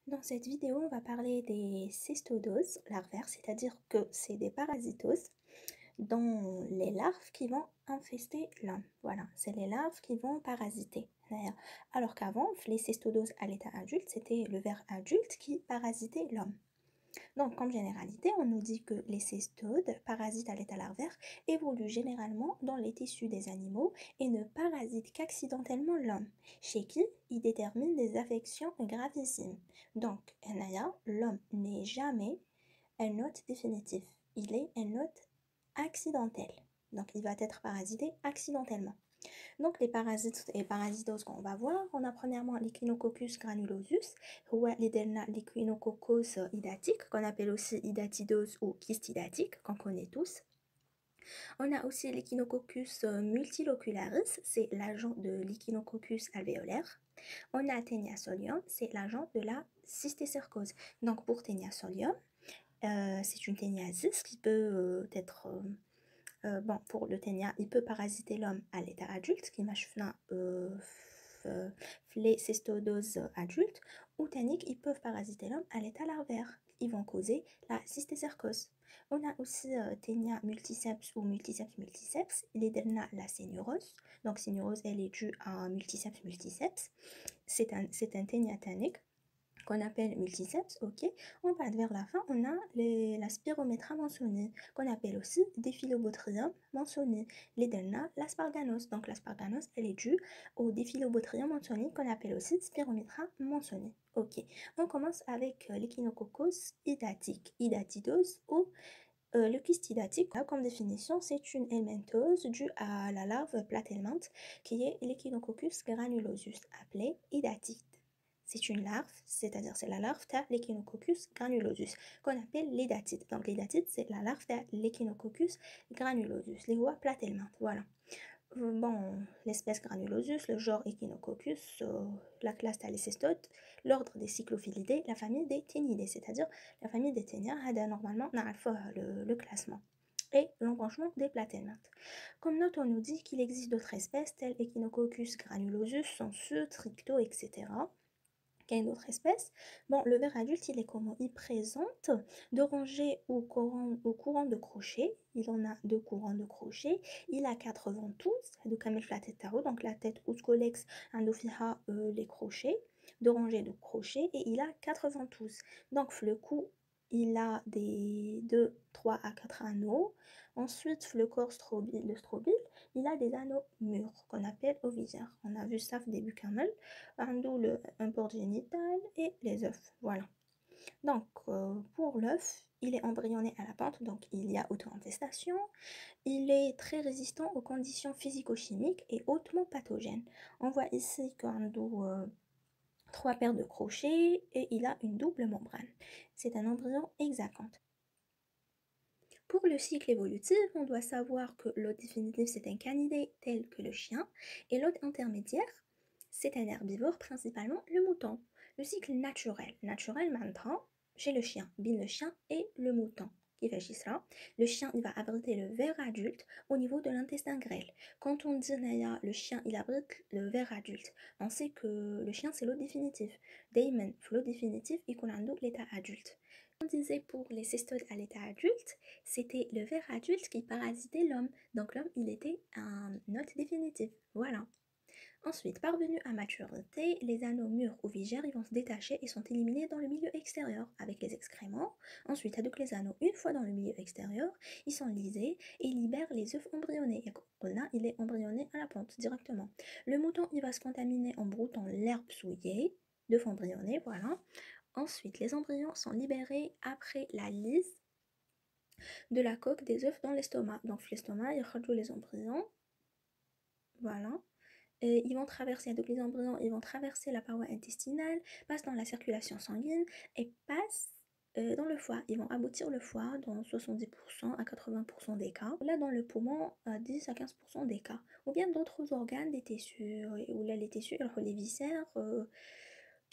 Dans cette vidéo, on va parler des cystodoses larvaires, c'est-à-dire que c'est des parasitoses dans les larves qui vont infester l'homme. Voilà, c'est les larves qui vont parasiter. Alors qu'avant, les cystodoses à l'état adulte, c'était le ver adulte qui parasitait l'homme. Donc, comme généralité, on nous dit que les cestodes, parasites à l'état larvaire, évoluent généralement dans les tissus des animaux et ne parasitent qu'accidentellement l'homme, chez qui ils déterminent des affections gravissimes. Donc, l'homme n'est jamais un hôte définitif, il est un hôte accidentel. Donc, il va être parasité accidentellement. Donc les parasites et parasitoses qu'on va voir, on a premièrement l'Echinococcus granulosus, ou l'Echinococcus hydatique, qu'on appelle aussi hydatidose ou kystidatique, qu'on connaît tous. On a aussi l'Echinococcus multilocularis, c'est l'agent de l'Echinococcus alvéolaire. On a Taenia solium, c'est l'agent de la cysticercose. Donc pour Taenia solium, c'est une téniasis qui peut être pour le ténia, il peut parasiter l'homme à l'état adulte, qui marche les cystodoses adultes, ou tanniques, ils peuvent parasiter l'homme à l'état larvaire. Ils vont causer la cysticercose. On a aussi ténia multiceps ou multiceps multiceps, la sénurose. Donc, sénurose, elle est due à un multiceps multiceps. C'est un ténia tannique qu'on appelle multiceps, ok. On passe vers la fin, on a la spirométra mensonii, qu'on appelle aussi Diphylobotrium mensonii, l'asparganos. Donc l'asparganos, elle est due au Diphylobotrium mensonii, qu'on appelle aussi spirométra mensonii. Ok, on commence avec l'Echinococcus hydatique, hydatidose ou le kyste hydatique. Comme définition, c'est une helminthose due à la larve platelminthe qui est l'Echinococcus granulosus, appelée hydatide. C'est une larve, c'est-à-dire c'est la larve de l'Echinococcus granulosus, qu'on appelle l'hydatide. Donc l'hydatide, c'est la larve de l'Echinococcus granulosus, les rois platelminthes, voilà. Bon, l'espèce granulosus, le genre Echinococcus, la classe Thalicestode, l'ordre des cyclophilidés, la famille des Ténidés, c'est-à-dire la famille des Ténia, normalement, le classement et l'embranchement des platelminthes. Comme note, on nous dit qu'il existe d'autres espèces telles Echinococcus granulosus, sensu, tricto, etc. Quelle autre espèce? Bon, le ver adulte, il est comment? Il présente deux rangées au courant de crochet. Il en a deux courants de crochet. Il a 4 ventouses, donc la tête Uscolex, Andophyra, les crochets, deux rangées de crochets, et il a 4 ventouses. Donc le cou, il a des 2, 3 à 4 anneaux. Ensuite, le corps strobile, il a des anneaux mûrs qu'on appelle oviscères. On a vu ça au début camel, un port génital et les œufs. Voilà. Donc, pour l'œuf, il est embryonné à la pente, donc il y a auto-infestation. Il est très résistant aux conditions physico-chimiques et hautement pathogène. On voit ici qu'Ando 3 paires de crochets et il a une double membrane. C'est un embryon hexacanthe. Pour le cycle évolutif, on doit savoir que l'hôte définitif, c'est un canidé tel que le chien, et l'hôte intermédiaire, c'est un herbivore, principalement le mouton. Le cycle naturel maintenant, chez le chien, bin le chien et le mouton qui fait cela. Le chien, il va abriter le ver adulte au niveau de l'intestin grêle. Quand on dit Naya, le chien, il abrite le ver adulte, on sait que le chien, c'est l'hôte définitif. Daimon, l'hôte définitif, il connaît l'état adulte. On disait pour les cestodes à l'état adulte, c'était le ver adulte qui parasitait l'homme. Donc l'homme, il était un hôte définitif. Voilà. Ensuite, parvenu à maturité, les anneaux mûrs ou vigères, ils vont se détacher et sont éliminés dans le milieu extérieur avec les excréments. Ensuite, avec les anneaux, une fois dans le milieu extérieur, ils sont lisés et libèrent les œufs embryonnés. Et là, il est embryonné à la ponte directement. Le mouton, il va se contaminer en broutant l'herbe souillée, d'œufs embryonnés, voilà. Ensuite, les embryons sont libérés après la lise de la coque des œufs dans l'estomac. Donc l'estomac, il rejoue les embryons. Voilà. Et ils vont traverser, donc les embryons, ils vont traverser la paroi intestinale, passent dans la circulation sanguine et passent dans le foie. Ils vont aboutir le foie dans 70% à 80% des cas. Là, dans le poumon, à 10 à 15% des cas. Ou bien d'autres organes, des tissus, ou là, les tissus, les viscères,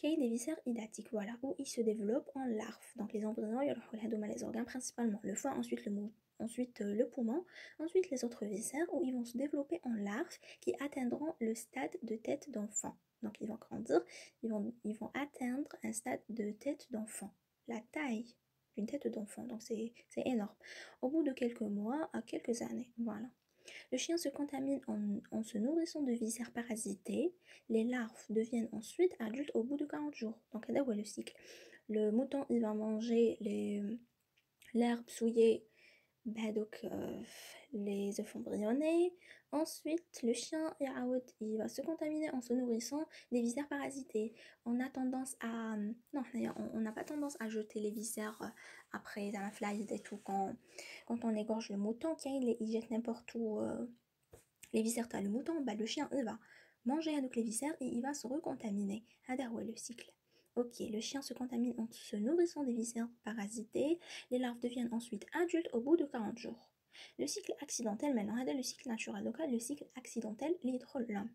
les viscères hydatiques, voilà, où ils se développent en larves. Donc les embryons, il y a les organes principalement, le foie, ensuite le poumon, ensuite les autres viscères où ils vont se développer en larves qui atteindront le stade de tête d'enfant. Donc ils vont grandir, ils vont atteindre un stade de tête d'enfant, la taille d'une tête d'enfant, donc c'est énorme. Au bout de quelques mois à quelques années, voilà. Le chien se contamine en se nourrissant de viscères parasités. Les larves deviennent ensuite adultes au bout de 40 jours. Donc là où est le cycle. Le mouton, il va manger l'herbe souillée, donc les œufs embryonnés. Ensuite, le chien, il va se contaminer en se nourrissant des viscères parasités. On a tendance à... Non, d'ailleurs, on n'a pas tendance à jeter les viscères après un fly et tout quand on égorge le mouton, il jette n'importe où les viscères. T'as le mouton, bah, le chien, il va manger avec les viscères et il va se recontaminer. Hadar, ouais, le cycle. Ok, le chien se contamine en se nourrissant des viscères parasités. Les larves deviennent ensuite adultes au bout de 40 jours. Le cycle accidentel, maintenant, le cycle naturel. Donc là, le cycle accidentel, l'hydrolhomme.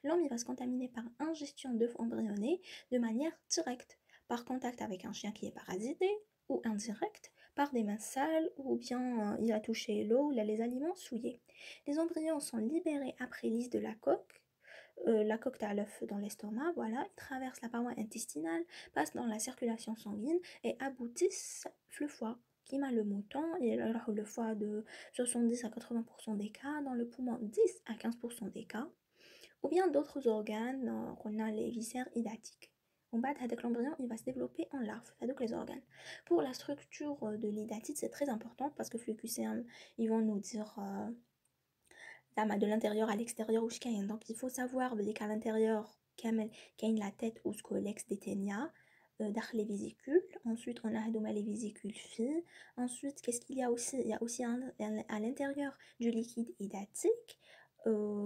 L'homme, il va se contaminer par ingestion d'œufs embryonnés de manière directe, par contact avec un chien qui est parasité, ou indirect, par des mains sales, ou bien il a touché l'eau, il a les aliments souillés. Les embryons sont libérés après lisse de la coque t'as l'œuf dans l'estomac, voilà, ils traversent la paroi intestinale, passent dans la circulation sanguine et aboutissent le foie. Qui m'a le mouton, et alors le foie de 70 à 80% des cas, dans le poumon 10 à 15% des cas, ou bien d'autres organes, on a les viscères hydatiques. En bas, avec l'embryon, il va se développer en larve, donc les organes. Pour la structure de l'hydatide, c'est très important parce que Flucucéum, ils vont nous dire de l'intérieur à l'extérieur ou ch'kayen. Donc il faut savoir qu'à l'intérieur, kamel, la tête ou scolex détenia, les vésicules. Ensuite, on a les vésicules filles. Ensuite, qu'est-ce qu'il y a aussi? Il y a aussi à l'intérieur du liquide hydatique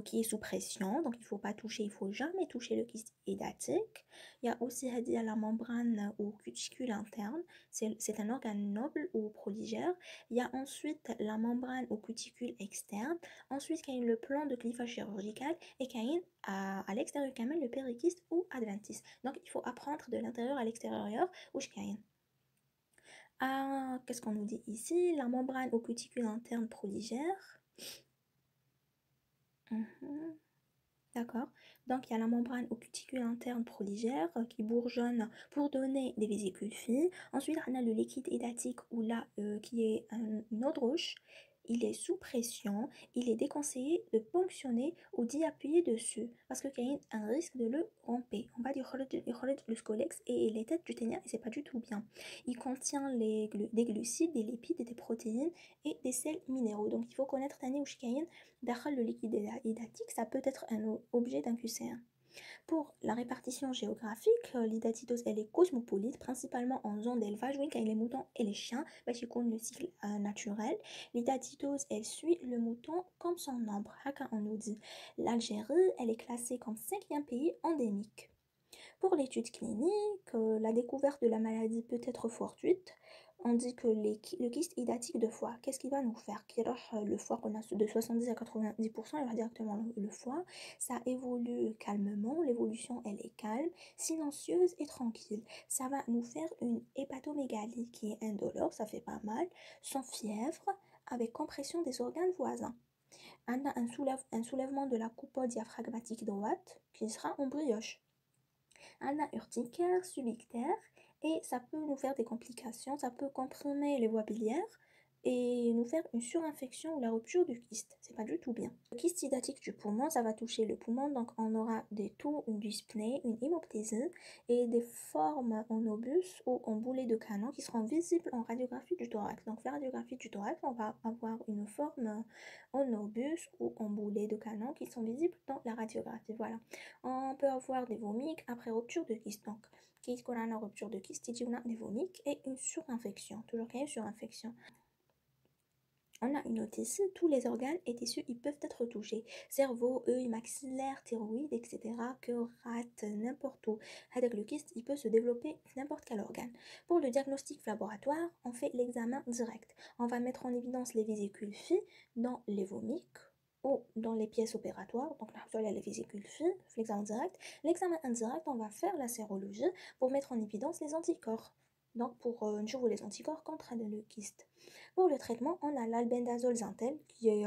qui est sous pression. Donc il ne faut pas toucher, il ne faut jamais toucher le kyste hydatique. Il y a aussi la membrane ou cuticule interne. C'est un organe noble ou proligère. Il y a ensuite la membrane ou cuticule externe. Ensuite, il y a le plan de clivage chirurgical et il y a à l'extérieur quand même le périkyste ou adventice. Donc, il faut apprendre de l'intérieur à l'extérieur ou qu'est-ce qu'on nous dit ici? La membrane ou cuticule interne proligère. D'accord. Donc, il y a la membrane ou cuticule interne proligère qui bourgeonne pour donner des vésicules fines. Ensuite, on a le liquide hydatique ou là, qui est une eau de roche. Il est sous pression. Il est déconseillé de ponctionner ou d'y appuyer dessus parce qu'il y a un risque de le romper. On va dire le scolex et les têtes du ténia et c'est pas du tout bien. Il contient des glucides, des lipides, des protéines et des sels minéraux. Donc, il faut connaître Tani ou Shikayin. Le liquide hydatique, ça peut être un objet d'un QCM. Pour la répartition géographique, l'hydatidose elle est cosmopolite, principalement en zone d'élevage, oui, quand les moutons et les chiens, qui comptent le cycle naturel. L'hydatidose elle suit le mouton comme son nombre. Haka on nous dit. L'Algérie, elle est classée comme 5e pays endémique. Pour l'étude clinique, la découverte de la maladie peut être fortuite. On dit que le kyste hydatique de foie, qu'est-ce qu'il va nous faire? Le foie qu'on a de 70 à 90%, il va directement le foie. Ça évolue calmement, l'évolution elle est calme, silencieuse et tranquille. Ça va nous faire une hépatomégalie qui est indolore, ça fait pas mal, sans fièvre, avec compression des organes voisins. On a un soulèvement de la coupole diaphragmatique droite qui sera en brioche. On a urticaire, subictaire, et ça peut nous faire des complications, ça peut comprimer les voies biliaires et nous faire une surinfection ou la rupture du kyste. C'est pas du tout bien. Le kyste hydatique du poumon, ça va toucher le poumon, donc on aura des tours, une dyspnée, une hémoptysie et des formes en obus ou en boulet de canon qui seront visibles en radiographie du thorax. Donc la radiographie du thorax, on va avoir une forme en obus ou en boulet de canon qui sont visibles dans la radiographie. Voilà. On peut avoir des vomiques après rupture de kyste. Donc, kyste qu'on a une rupture de kyste, on a des vomiques et une surinfection. Toujours qu'il y a une surinfection. On a une autre ici, tous les organes et tissus ils peuvent être touchés. Cerveau, œil, maxillaire, thyroïde, etc. Cœur, rate, n'importe où. Avec le kyste, il peut se développer n'importe quel organe. Pour le diagnostic laboratoire, on fait l'examen direct. On va mettre en évidence les vésicules filles dans les vomiques ou dans les pièces opératoires. Donc là, les vésicules filles, l'examen direct. L'examen indirect, on va faire la sérologie pour mettre en évidence les anticorps. Donc pour jouer les anticorps contre le kyste. Pour le traitement, on a l'albendazole zintel qui est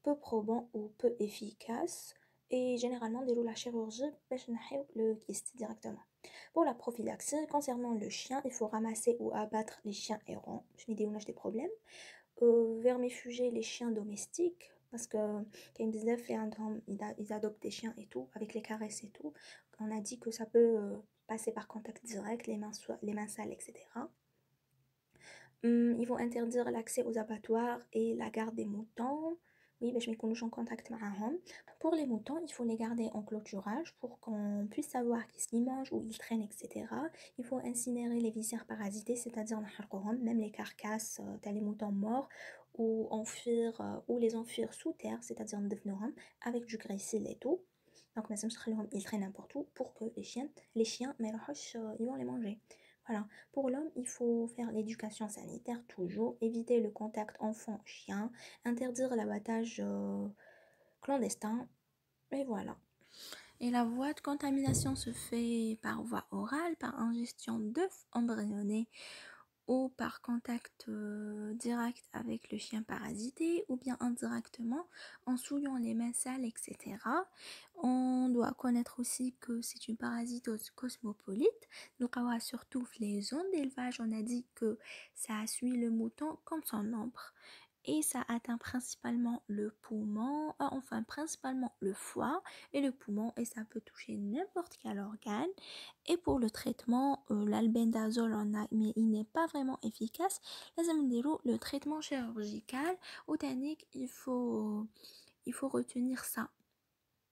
peu probant ou peu efficace et généralement on déroule la chirurgie باش نحيو le kyste directement. Pour la prophylaxie, concernant le chien, il faut ramasser ou abattre les chiens errants. Je n'ai des problèmes. Vermifuger les chiens domestiques parce que quand ils adoptent des chiens et tout avec les caresses et tout. On a dit que ça peut passer par contact direct, les mains sales, etc. Ils vont interdire l'accès aux abattoirs et la garde des moutons. Oui, باش ما يكونوش en contact معاهم. Pour les moutons, il faut les garder en clôturage pour qu'on puisse savoir qu'est-ce qu'ils mangent, où ils traînent, etc. Il faut incinérer les viscères parasités, c'est-à-dire نحرقوهم, même les carcasses t'as les moutons morts, ou les enfuir sous terre, c'est-à-dire ندفنوهم avec du grésil et tout. Donc ما نخليهمش ils traînent n'importe où pour que les chiens ما يروحوش ils vont les manger. Voilà. Pour l'homme, il faut faire l'éducation sanitaire toujours, éviter le contact enfant-chien, interdire l'abattage clandestin, et voilà. Et la voie de contamination se fait par voie orale, par ingestion d'œufs embryonnés ou par contact direct avec le chien parasité ou bien indirectement en souillant les mains sales, etc. On doit connaître aussi que c'est une parasitose cosmopolite. Donc, surtout les zones d'élevage, on a dit que ça suit le mouton comme son nombre. Et ça atteint principalement le poumon, principalement le foie et le poumon, et ça peut toucher n'importe quel organe. Et pour le traitement, l'albendazole en a, mais il n'est pas vraiment efficace. Le traitement chirurgical, il faut retenir ça.